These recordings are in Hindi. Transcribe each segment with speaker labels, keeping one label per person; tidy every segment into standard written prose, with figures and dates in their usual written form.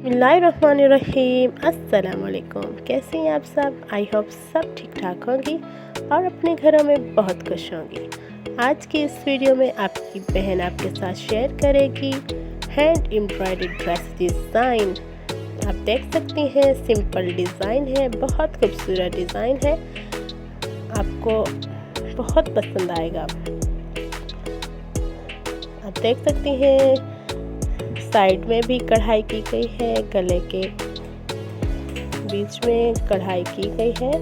Speaker 1: बिस्मिल्लाहिर्रहमानिर्रहीम। अस्सलाम वालेकुम। कैसे हैं आप सब? आई होप सब ठीक ठाक होंगी और अपने घरों में बहुत खुश होंगी। आज की इस वीडियो में आपकी बहन आपके साथ शेयर करेगी हैंड एम्ब्रॉयडरी ड्रेस डिज़ाइन। आप देख सकती हैं सिंपल डिज़ाइन है, बहुत खूबसूरत डिज़ाइन है, आपको बहुत पसंद आएगा। आप देख सकती हैं साइड में भी कढ़ाई की गई है, गले के बीच में कढ़ाई की गई है,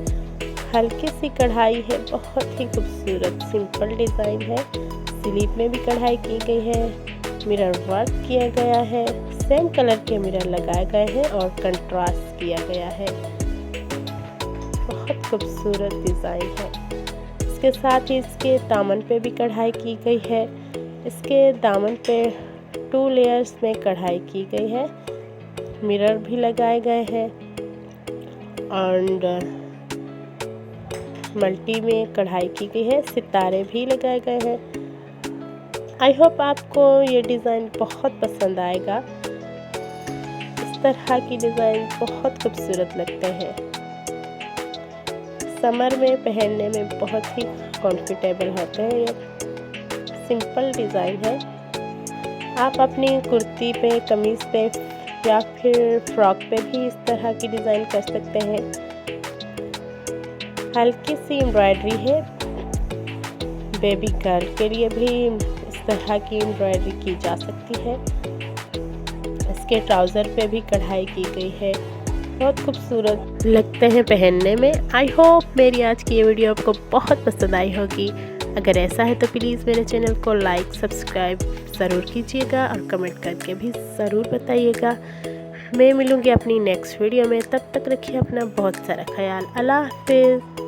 Speaker 1: हल्की सी कढ़ाई है, बहुत ही खूबसूरत सिंपल डिज़ाइन है। स्लीव में भी कढ़ाई की गई है, मिरर वर्क किया गया है, सेम कलर के मिरर लगाए गए हैं और कंट्रास्ट किया गया है। बहुत खूबसूरत डिज़ाइन है। इसके साथ ही इसके दामन पे भी कढ़ाई की गई है। इसके दामन पे 2 लेयर्स में कढ़ाई की गई है, मिरर भी लगाए गए हैं और मल्टी में कढ़ाई की गई है, सितारे भी लगाए गए हैं। आई होप आपको ये डिज़ाइन बहुत पसंद आएगा। इस तरह की डिज़ाइन बहुत खूबसूरत लगते हैं, समर में पहनने में बहुत ही कंफर्टेबल होते हैं। ये सिंपल डिज़ाइन है, आप अपनी कुर्ती पे, कमीज़ पे या फिर फ्रॉक पे भी इस तरह की डिज़ाइन कर सकते हैं। हल्की सी एम्ब्रॉयडरी है, बेबी गर्ल के लिए भी इस तरह की एम्ब्रॉयडरी की जा सकती है। इसके ट्राउज़र पे भी कढ़ाई की गई है, बहुत खूबसूरत लगते हैं पहनने में। आई होप मेरी आज की ये वीडियो आपको बहुत पसंद आई होगी। अगर ऐसा है तो प्लीज़ मेरे चैनल को लाइक सब्सक्राइब ज़रूर कीजिएगा और कमेंट करके भी ज़रूर बताइएगा। मैं मिलूँगी अपनी नेक्स्ट वीडियो में, तब तक रखिए अपना बहुत सारा ख्याल। अल्लाह हाफ़िज़।